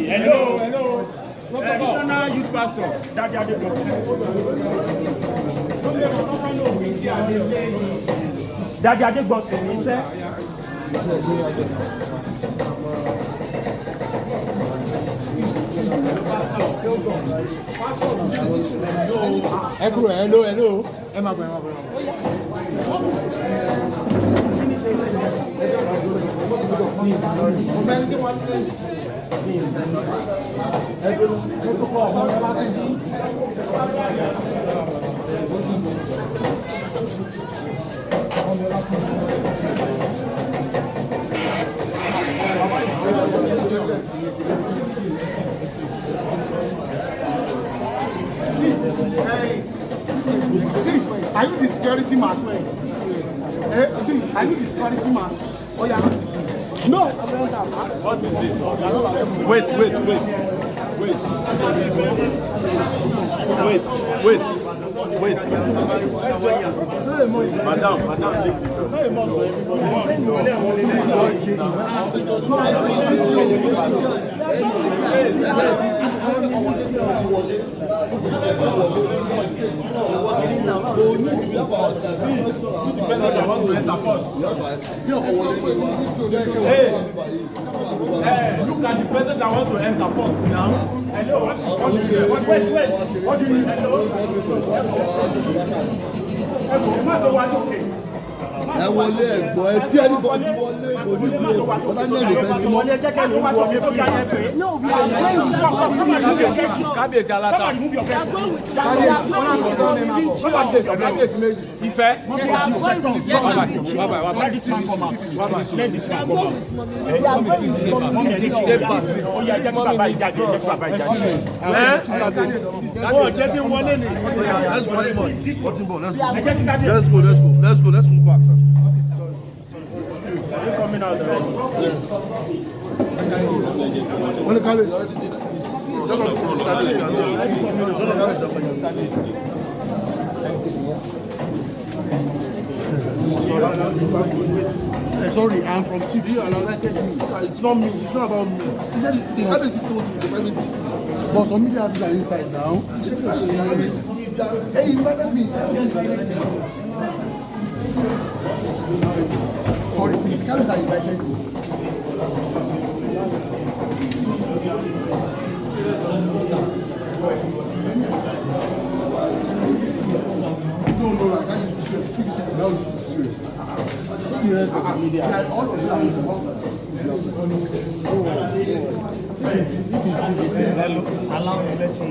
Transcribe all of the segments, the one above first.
Hello. Regional youth pastor. Daddy Adeboye. Daddy Adeboye ni sẹ́. Ẹ kúrò, hello. Ẹ máa bọ̀. Are you the security man? See, are you the security man? Oh yeah. No. What is it? Wait. Madam. Look at the person that wants to enter first now. Hello. Wait. What do you mean? Hello. Ẹ wọlé ẹ̀gbọ́n ẹ tí ẹni bọ̀ wọlé ìbòjú dúró ọba ní ẹ̀rọ fẹ́ sí wọn. Kábíyèsí aláta. Kábíyèsí méjì. Ìfẹ́. Let's move back, sir. Are you coming out already? Yes. When the college already did that. Just want to see the standing. Sorry, I'm from TV and I like it. It's not me. It's not about me. He said the cabbage told you it's a private visit. But some media are inside now. Hey, you invited me. Sorry, please. Can't I invited you? No, I can't use this. Keep it down. Serious media. All of allow me to let you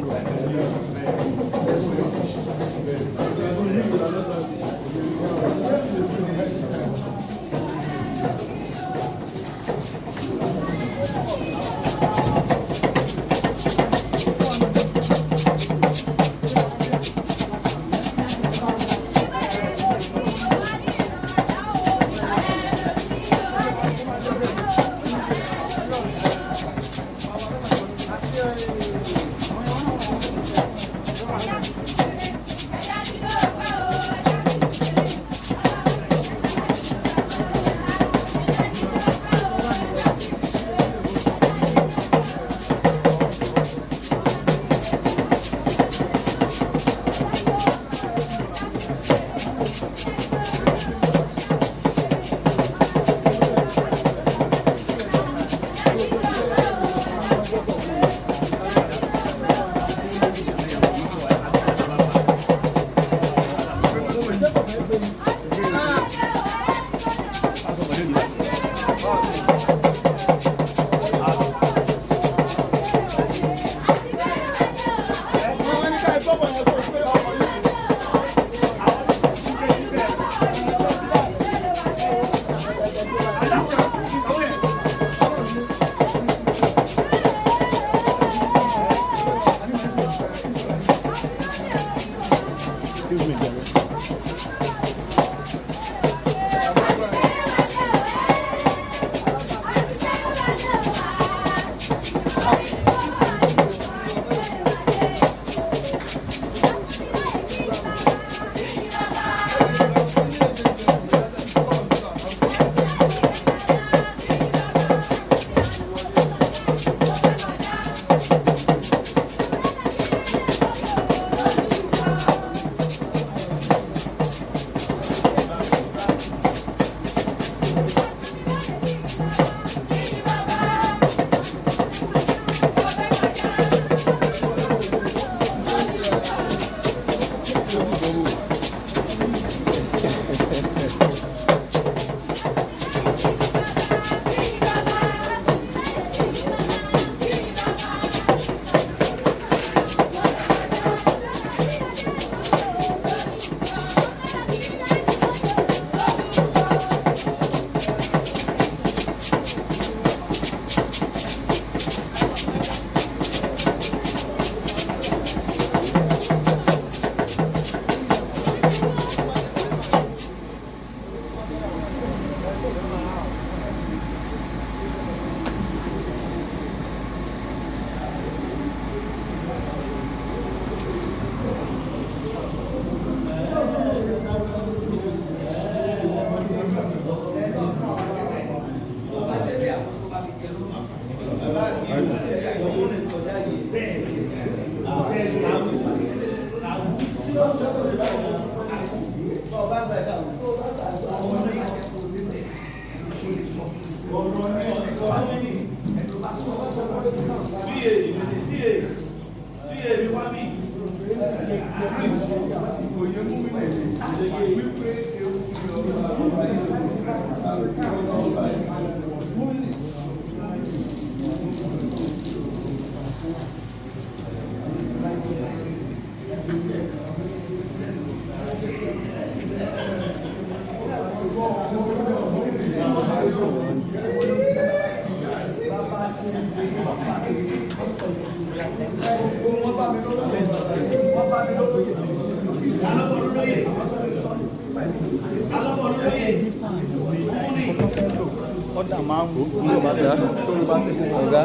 Ọ̀dà máa ń wò ó ní ọba tí a tó ló bá ti fún ọ̀gá.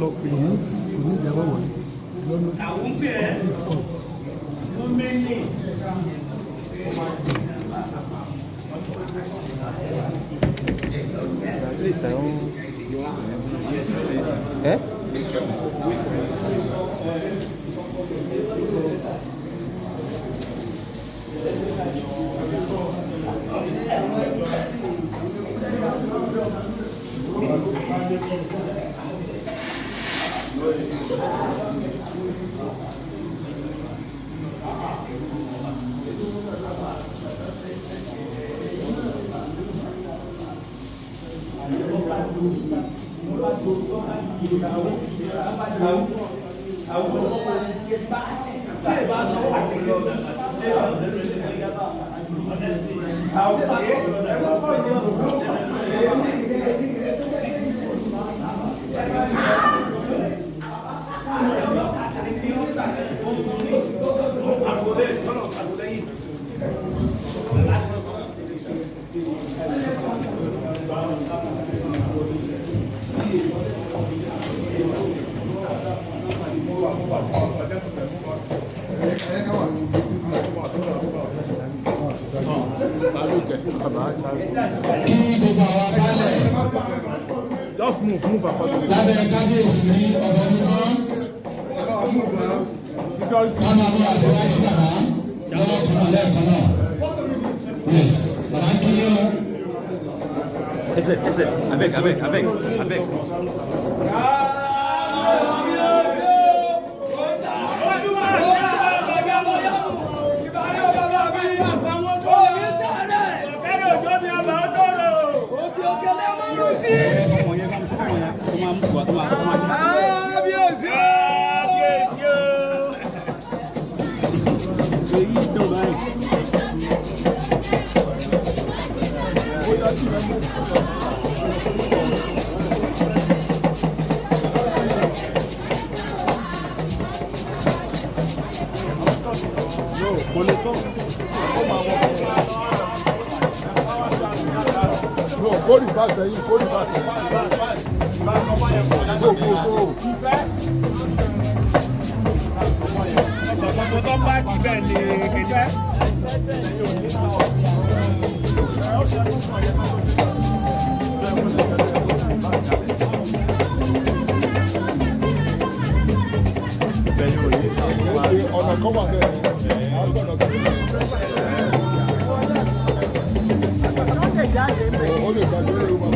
Lọ pè é, kò ní ìjà wọ̀wọ̀ ni. Àwọn pè é. Wọ́n mẹ́lẹ̀. Eh? Just move apart. Lábẹ́ kábíyèsí ọ̀rọ̀ mímọ́. Wọ́n máa mú àṣewájú bàbá lọ́wọ́ kan náà lẹ́ẹ̀kan náà. Yes, bàbá kí yín o. SS, abeg. Go reverse ẹyin, go reverse. Go. Tó bá kí bẹ́ẹ̀ ni kẹjẹ́. Ọ̀nà kan wà bẹ́ẹ̀. Ó lè gbàgbé lórí wọn.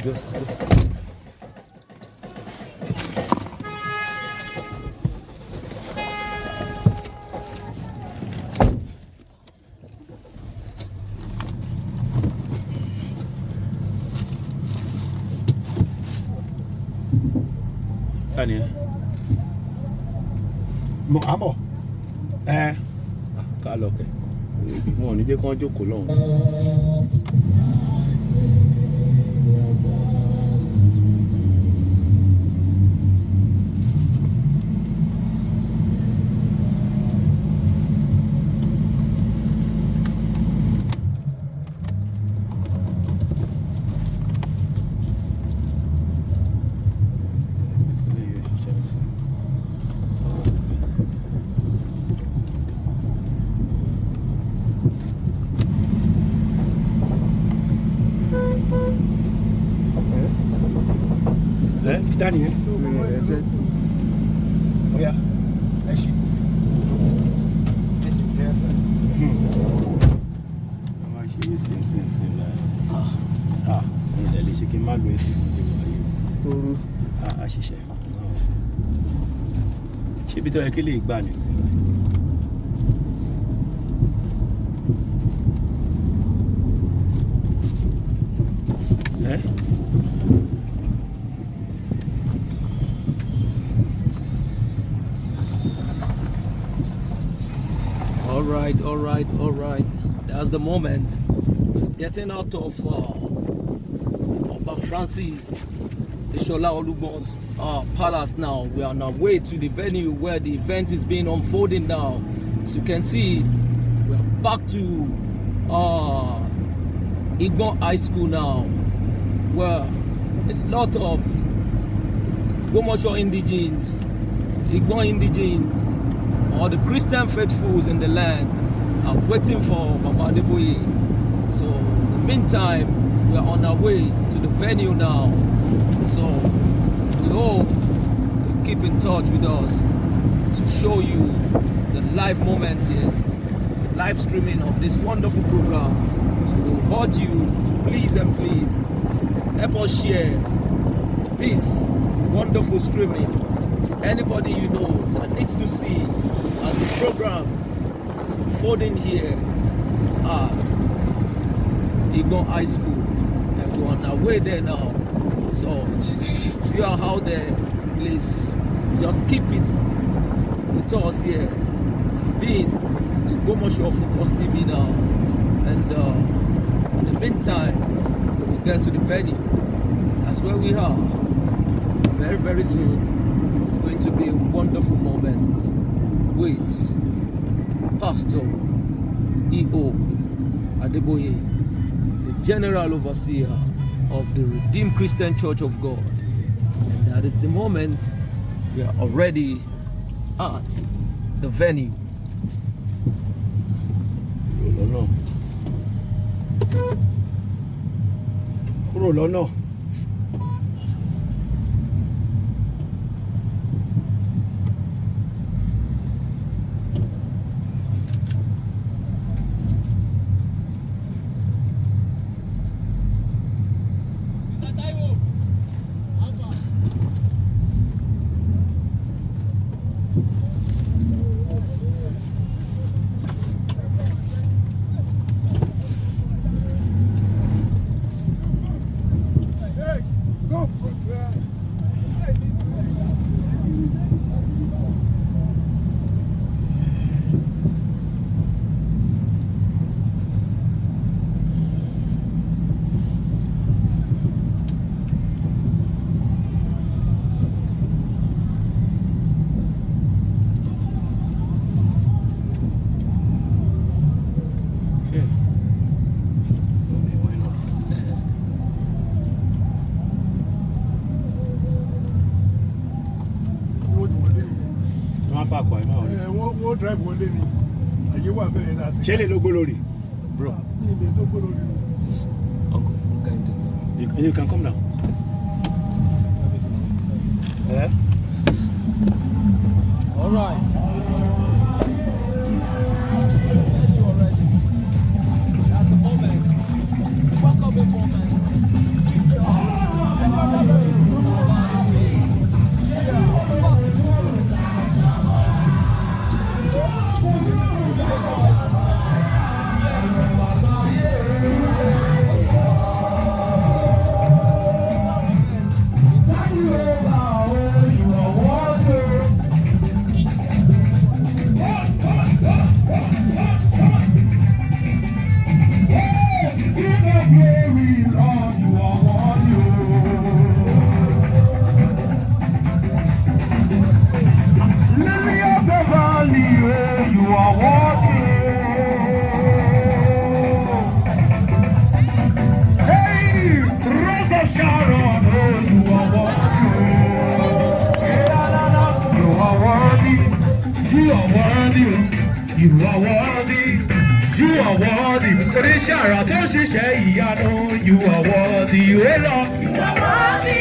Tani mo amo ká lọ kẹ wọn ò ní jẹ́ kán jókòó lọ́hùn. Dani, oh yeah, actually. All right. That's the moment. Getting out of Francis Ishola Olugbon's palace now. We are on our way to the venue where the event is being unfolding now. As you can see, we are back to Igbon High School now, where a lot of Ogbomoso indigenes, Igbon indigenes, or the Christian faithfuls in the land are waiting for Adeboye. So in the meantime, we are on our way to the venue now. So we hope you keep in touch with us to show you the live moment here, live streaming of this wonderful program. So we urge you to please help us share this wonderful streaming to anybody you know that needs to see as the program is unfolding here at Igbon High School. And we're on our way there now. So if you are out there, please just keep it with us here. It has been to Ogbomoso Focus TV now. And in the meantime, we'll get to the venue. That's where we are. Very, very soon. It's going to be a wonderful moment with Pastor E.O. Adeboye, the General Overseer of the Redeemed Christian Church of God. And that is the moment we are already at the venue. No. wọ́n drive wọlé ni àyè wà bẹ́ẹ̀ náà. ṣé lè ló gbó lórí. Bro. mi ìmẹ̀ tó gbó lórí o. Uncle, kind of. You can come now. Yeah. All right. That's the moment. Welcome the moment. worthy. Oríṣi àrà tó ṣiṣẹ́ ìyanu. You are worthy, O Lord.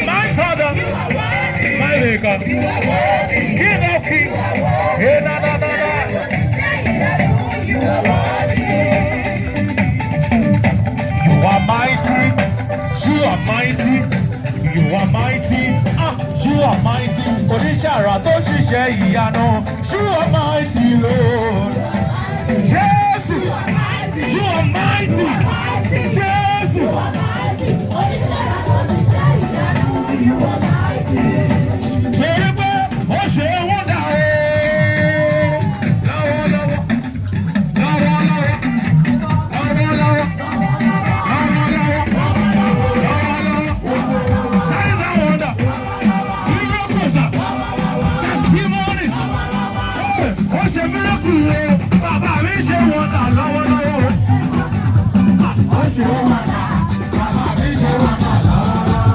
My Father, my Maker, King of Kings. Hey, na na na na. You are mighty. You are mighty. You are mighty. You are mighty. Oríṣi àrà tó ṣiṣẹ́ ìyanu. You are mighty, Lord. Yes, you are mighty. Yes, you are mighty. Torí pé ó ṣe wọ́n dà o. Signs and wonder. Miracles. Testimonies. Ó ṣe miracle o. Bàbá mi ṣe wọ́n dà lọ́wọ́lọ́wọ́. Ó ṣe wọ́n dà. Bàbá mi ṣe wọ́n dà lọ́wọ́lọ́wọ́.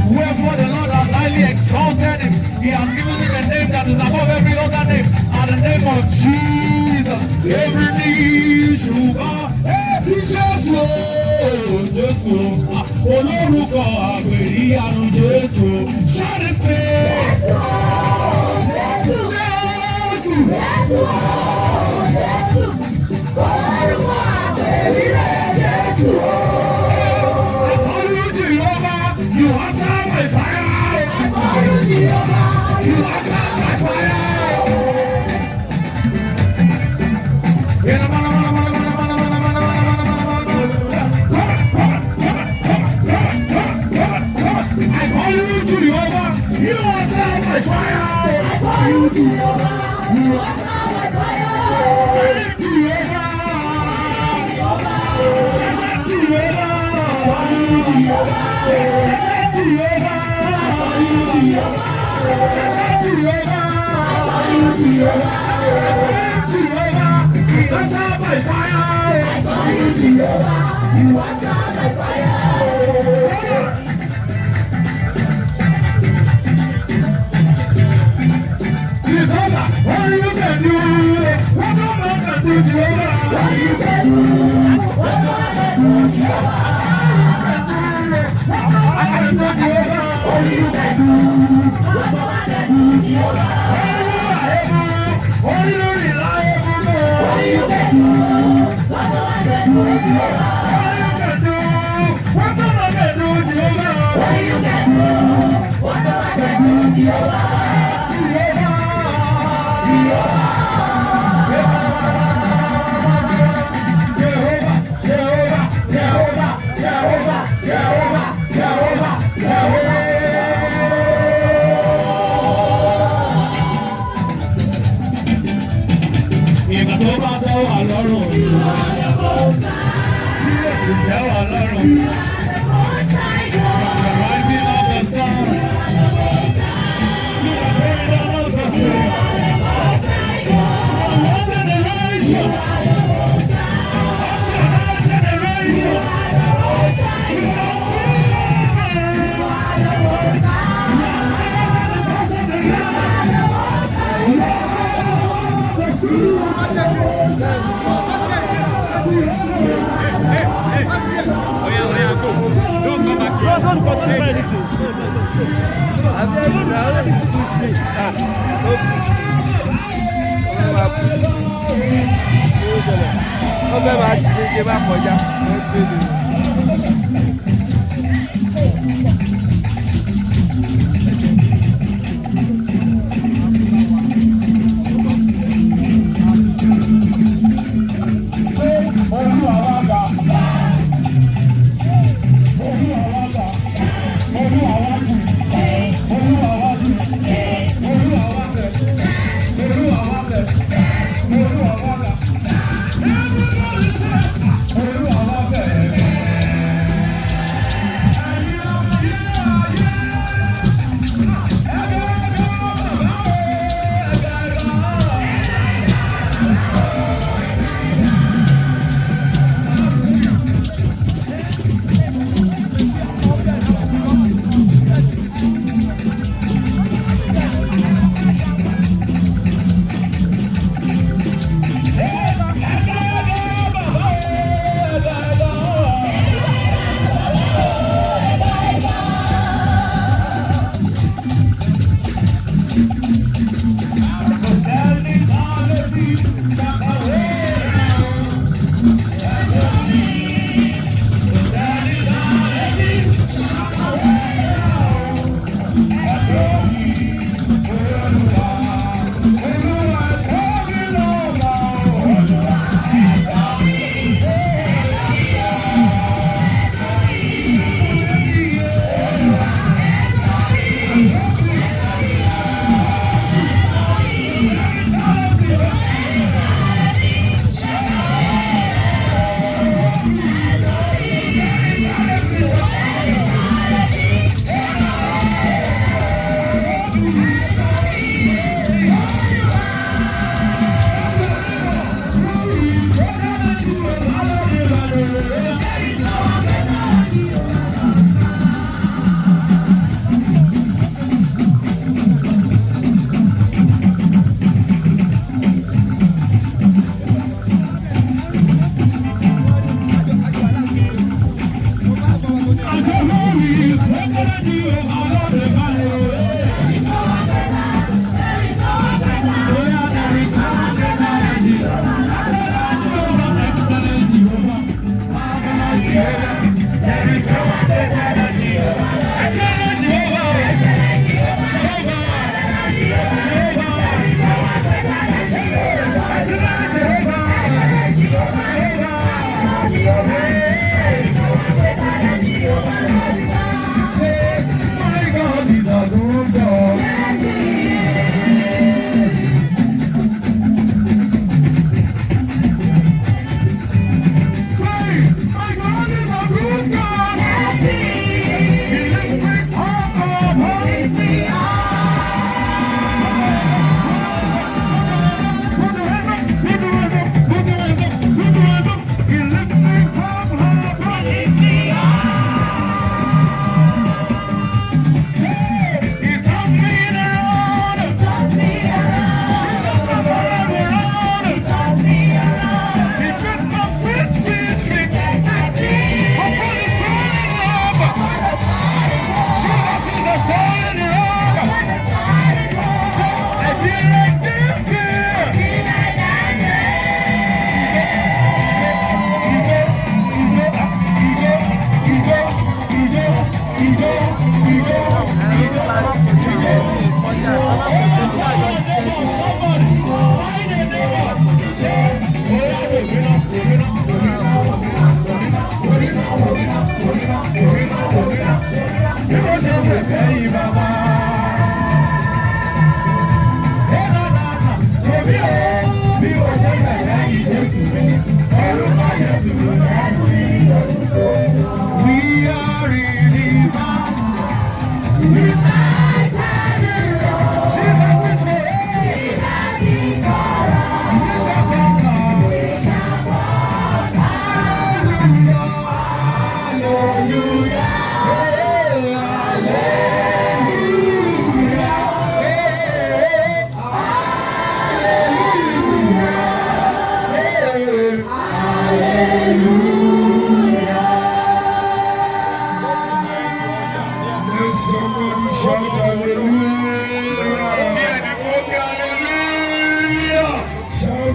Wherefore the Lord has highly exalted him. He has given him a name that is above every other name. And the name of Jesus, every knee shall bow. Jésù, Jésù, olórúkọ àgbèrè àrùn Jésù. Shout his name. Jésù, Jésù, Jésù, Jésù, olórúkọ àgbèrè Jésù. You answer my fire. You answer my fire. I call you Jehovah. You answer my fire. I call you Jehovah. You answer my fire. Don't come back here. Don't push me. Wọ́n fẹ́ máa gbé bá kọjá wọ́n gbé mi.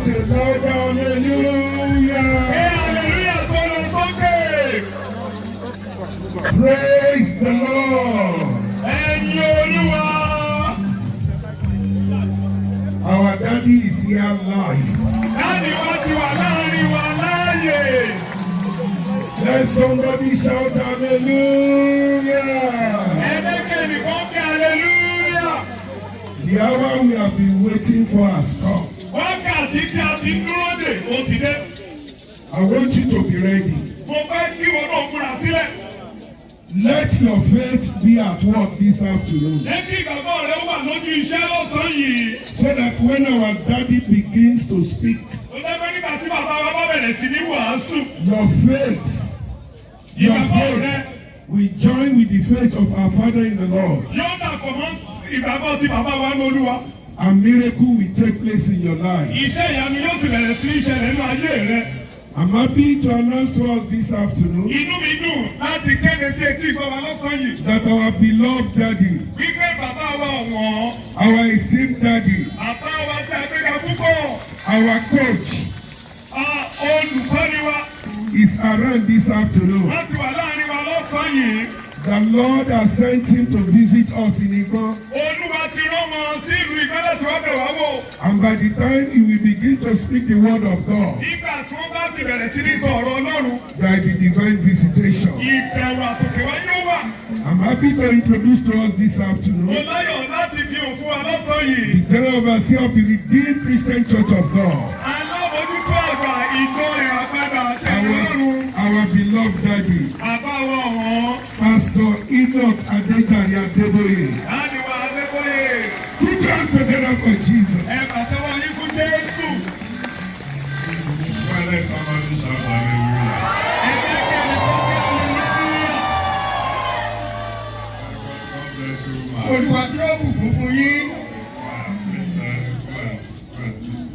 Shout a loud hallelujah. Hallelujah tó lọ sókè. Praise the Lord. Ẹ̀yin Olúwa. Our daddy is here live. Daddy wa ti wà láàrin wa láàyè. Let somebody shout hallelujah. Ẹ̀ẹ́dẹ́gbẹ̀rún kan kí hallelujah. The hour we have been waiting for has come. Wákàtí tí a ti dúró dè ó ti dé. I want you to be ready. Mo fẹ́ kí wọn náà múra sílẹ̀. Let your faith be at work this afternoon. Lẹ́kí ìgbàgbọ́ rẹ̀ wà lójú iṣẹ́ lọ́sàn-án yìí. So that when our daddy begins to speak, ó dẹ́gbẹ́ nígbà tí bàbá wa bá bẹ̀rẹ̀ sí ní wàásù. Your faith will join with the faith of our Father in the Lord. Yóò dàpọ̀ mọ́ ìgbàgbọ́ tí bàbá wa ní Olúwa. A miracle will take place in your life. Iṣẹ́ ìyanu yóò sì bẹ̀rẹ̀ sí í ṣẹlẹ̀ nínú ayé rẹ. I'm happy to announce to us this afternoon. Inú mi dùn láti kéde sí etí ìgbọ́ba lọ́sàn-án yìí. That our beloved daddy. Wípé bàbá wa wọ̀n. Our esteemed daddy. Bàbá wa tí a gbéga púpọ̀. Our coach. Olùkọ́ni wa. Is around this afternoon. Wọ́n ti wà láàrin wa lọ́sàn-án yìí. The Lord has sent him to visit us in Igbon. Olúwa ti rán wọn sí ìlú Ìgbọ́n tí wọ́n bẹ̀ wá wò. And by the time he will begin to speak the word of God. Nígbà tí wọ́n bá ti bẹ̀rẹ̀ sí ní sọ ọ̀rọ̀ Ọlọ́run. By the divine visitation. Ìbẹ̀rù àtòkèwá yóò wà. I'm happy to introduce to us this afternoon. Mo láyọ̀ láti fi òun fún wa lọ́sàn-án yìí. The general overseer of the Redeemed Christian Church of God. Alábòójútó àgbà ìjọ ìràpadà àti Ọlọ́run. Our beloved daddy. Àbáwọ̀ wọn. Pastor Adeboye. Adeboye. Put your hands together for Jesus. Ẹ pàtẹ́wọ́ yín fún Jésù. Well, let somebody shout hallelujah. Ẹ jẹ́ kí ẹni tó kí hallelujah. Olúwa tí ó bùkún fún yín.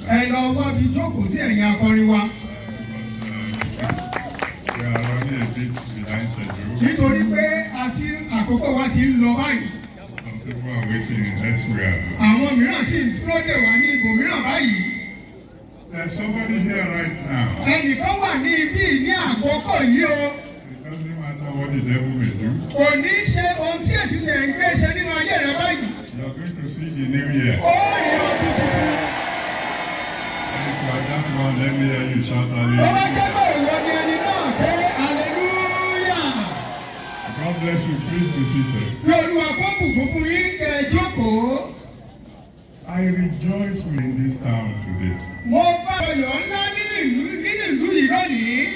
Ẹ lọ wá bí jókòó sí ẹ̀yìn akọrin wa. Nítorí pé àkókò wa ti ń lọ báyìí. Àwọn mìíràn sì ń dúró dè wá ní ibòmíràn báyìí. There's somebody here right now. Ẹnìkan wà ní ibí ní àkókò yìí o. It doesn't matter what the devil may do. Kò ní ṣe ohun tí èṣù tẹ̀ ń gbé ṣe nínú ayé rẹ báyìí. You are going to see the new year. Ó rí ọdún tuntun. If you are that one, let me hear you shout hallelujah. Ó bá jẹ́ pé ìwọ ni ẹni náà pé hallelujah. God bless you. Please be seated. Bí Olúwa kó bùkún fún yín kẹ́ ẹ jókòó. I rejoice in this town today. Mo bá ọyọ̀ ńlá nínú ìlú yìí lónìí.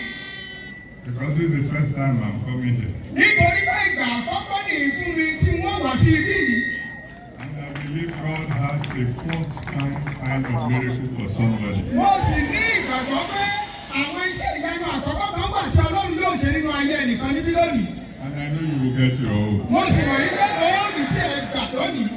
Because this is the first time I'm coming here. Nítorí pé ìgbà àkọ́kọ́ nìyí fún mi tí wọ́n wá sí ibí yìí. And I believe God has a first kind of miracle for somebody. Mo sì ní ìgbàgbọ́ pé àwọn iṣẹ́ ìyanu àkọ́kọ́ kan wà tí Ọlọ́run yóò ṣe nínú ayé ẹnìkan níbí lónìí. And I know you will get your own. Mo sì mọ̀ wípé òórùn tí ẹ gbà lónìí.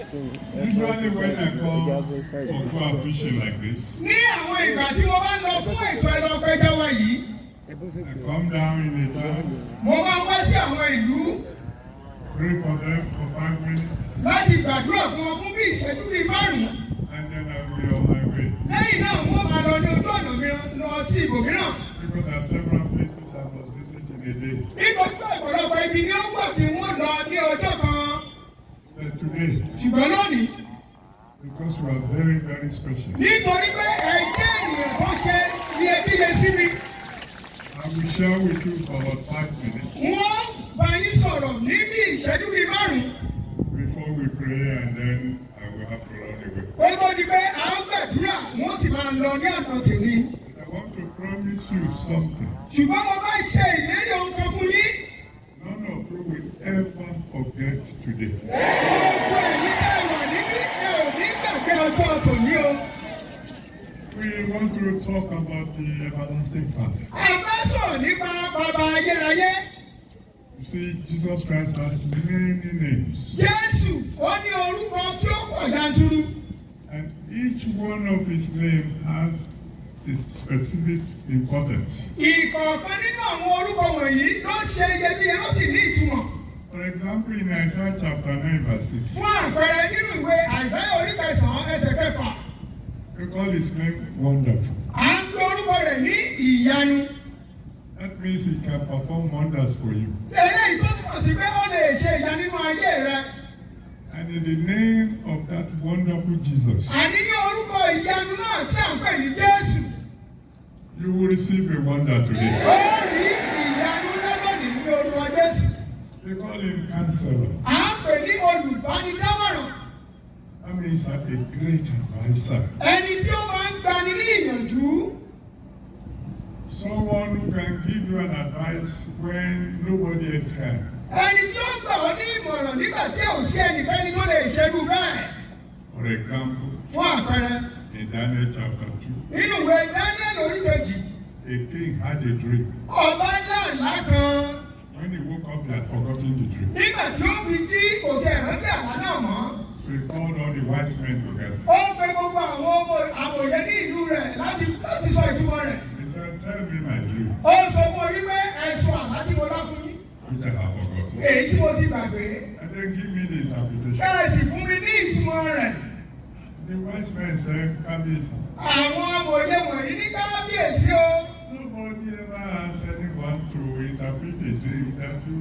Usually when I come for fishing like this. Ní àwọn ìgbà tí mo bá lọ fún ètò ẹlọ pẹja wa yìí. I come down in the town. Mo máa ń wá sí àwọn ìlú. Pray for them for 5 minutes. Láti gbàdúrà fún wọn fún bí ìṣẹ́jú bíi 5. And then I will be on my way. Lẹ́yìn náà wọ́n máa lọ ní ojú ọ̀nà mi lọ sí ibòmíràn. Because there are several places I must visit in a day. Nítorí pé ọ̀pọ̀lọpọ̀ ibi ni ó wà tí wọ́n lọ ní ọjọ́ kan. But today. Ṣùgbọ́n lónìí. Because you are very, very special. Nítorí pé ẹ jẹ́ ènìyàn tó ṣe iyebíye sí mi. I will share with you for about 5 minutes. Wọ́n bá yín sọ̀rọ̀ ní bí ìṣẹ́jú bíi 5. Before we pray and then I will have to run away. Ó tó di pé à ń gbàdúrà, wọ́n sì máa lọ ní ọ̀nà tèmi. I want to promise you something. Ṣùgbọ́n mo bá ṣe ìlérí ohun kan fún yín. None of you will ever forget today. Gbogbo ẹ̀yin tẹ́ ẹ wà níbí ẹ ò ní gbàgbé ọjọ́ tòní o. We want to talk about the everlasting Father. A fẹ́ sọ̀rọ̀ nípa bàbá ayérayé. You see, Jesus Christ has many names. Jésù, ó ní orúkọ tí ó pọ̀ yanturu. And each one of his names has a specific importance. Ìkọ̀ọ̀kan nínú àwọn orúkọ wọ̀nyí ló ṣe iyebíye ló sì ní ìtumọ̀. For example, in Isaiah chapter 9 verse 6. Fún àpẹẹrẹ nínú ìwé Àìsáyà orí 9 ẹsẹ̀ 6. We call his name Wonderful. À ń gbé orúkọ rẹ̀ ní ìyanu. That means he can perform wonders for you. Eléyìí tó túmọ̀ sí pé ó lè ṣe ìyanu nínú ayé rẹ. And in the name of that wonderful Jesus, Àní ní orúkọ ìyanu náà tí à ń pè ní Jésù. you will receive a wonder today. Ó rí ìyanu lọ́lọ́dì ní orúkọ Jésù. They call him Counselor. À ń pè ní olùbánidámọ̀ràn. That means a great advisor. Ẹni tí ó máa ń gbani ní ìyànjú. Someone who can give you an advice when nobody else can. Ẹni tí ó gbà ọ́ ní ìmọ̀ràn nígbà tí ò sí ẹnikẹ́ni tó lè ṣerú bẹ́ẹ̀. For example, Fún àpẹẹrẹ, in Daniel chapter 2, nínú ìwé Daniel orí kejì, a king had a dream. ọba ńlá ńlá kan. When he woke up, he had forgotten the dream. Nígbà tí ó fi jí kò tẹ̀ rántí àlá náà mọ́. So he called all the wise men together. Ó pe gbogbo àwọn àmọ̀yẹ ní ìlú rẹ̀ láti sọ ìtumọ̀ rẹ̀. He said, tell me my dream, Ó sọ fún orí pé ẹ̀sùn àlá tí mo lá fún yín. which I have forgotten. Èyí tí mo ti gbàgbé. And then give me the interpretation. Bẹ́ẹ̀ sì fún mi ní ìtumọ̀ rẹ̀. The wise men said, Kabisi, Àwọn amòye wọ̀nyí ní kábíyèsí o. nobody ever asked anyone to interpret a dream that you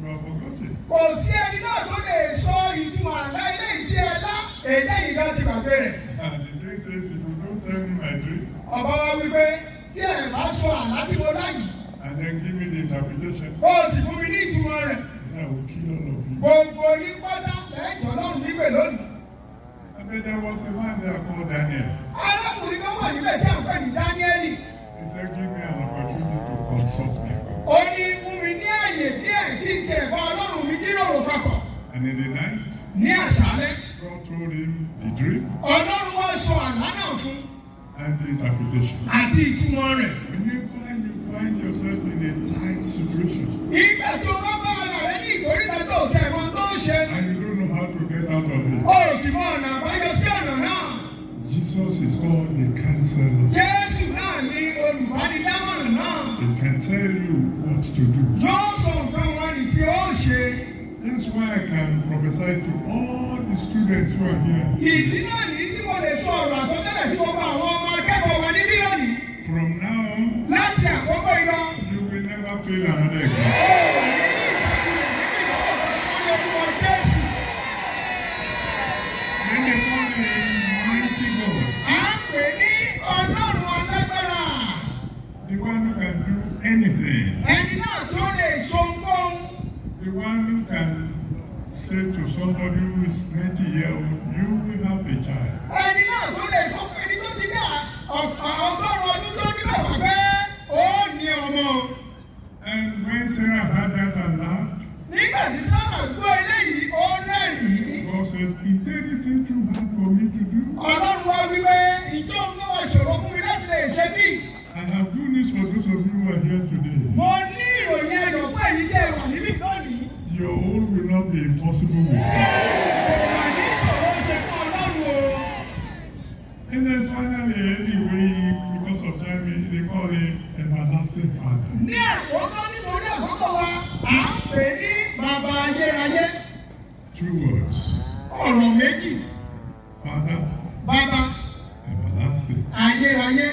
have forgotten. Kò sí ẹni náà tó lè sọ ìtumọ̀ àlá eléyìí tí ẹ lá. Èyí yìí náà ti gbàgbé rẹ̀. And the dream says, if you don't tell me my dream, Ọba wa wí pé tí ẹ bá sọ àlá tí mo lá yìí. and then give me the interpretation, Ó sì fún mi ní ìtumọ̀ rẹ̀. he said, I will kill all of you. Gbogbo yín pátá lẹ́jọ́ lọ́rùn nígbè lónìí. And then there was a man there called Daniel. Arákùnrin kan wà níbẹ̀ tí à ń pè ní Dáníẹ́lì. He said, give me an opportunity to consult my God. Ó ní fún mi ní àyè díẹ̀ kí n tiẹ̀ bá Ọlọ́run mi jíròrò papọ̀. And in the night, Ní àṣálẹ́, God told him the dream Ọlọ́run wá sọ àlá náà fún and the interpretation. àti ìtumọ̀ rẹ̀. Whenever you find yourself in a tight situation Ìgbà tí o bá bá ara rẹ ní ìkórìtà tó tẹ̀ mọ́ tó ń ṣe, and you don't know how to get out of it, o sì mọ ọ̀nà àbáyọ sí ọ̀nà náà. Jesus is called the counselor. Jésù náà ni olùbánidámọ̀ràn náà. He can tell you what to do. Yóò sọ nǹkan wọn ní tí ó ṣe. That's why I can prophesy to all the students who are here. Ìdí náà nìyí tí mo lè sọ ọ̀rọ̀ àsọtẹ́lẹ̀ sí gbogbo àwọn ọmọ akẹ́kọ̀ọ́ wa níbí lónìí. From now on, Láti àkókò iná. you will never fail another exam. Then they call him mighty God, À ń pè ní Ọlọ́run alágbára. the one who can do anything, Ẹni náà tí ó lè so ohunkóhun. the one who can say to somebody who is 90 years old, you will have a child. Ẹni náà tó lè sọ fún ẹni tó ti dé ọgọ́rùn-ún ọdún tó ní bàbá pé ó ní ọmọ. And when Sarah heard that and laughed, Nígbà tí Sábà gbọ́ eléyìí, ó rẹ́rìn-ín. God said, is there anything too hard for me to do? Ọlọ́run wá wí pé ìjọ náà wá ṣòro fún mi láti lè ṣe bí. I have good news for those of you who are here today. Mo ní ìròyìn ayọ̀ fún ẹ̀yin tí ẹ wà níbí lónìí. Your own will not be impossible with God. Kò wà ní ìṣòro ṣe fún Ọlọ́run o. And then finally, anyway, because of time, they call him Everlasting Father. Ní àkókò nítorí àkókò wa, à ń pè ní bàbá ayérayé. Two words. Ọ̀rọ̀ méjì. Father, Bàbá Everlasting. ayérayé.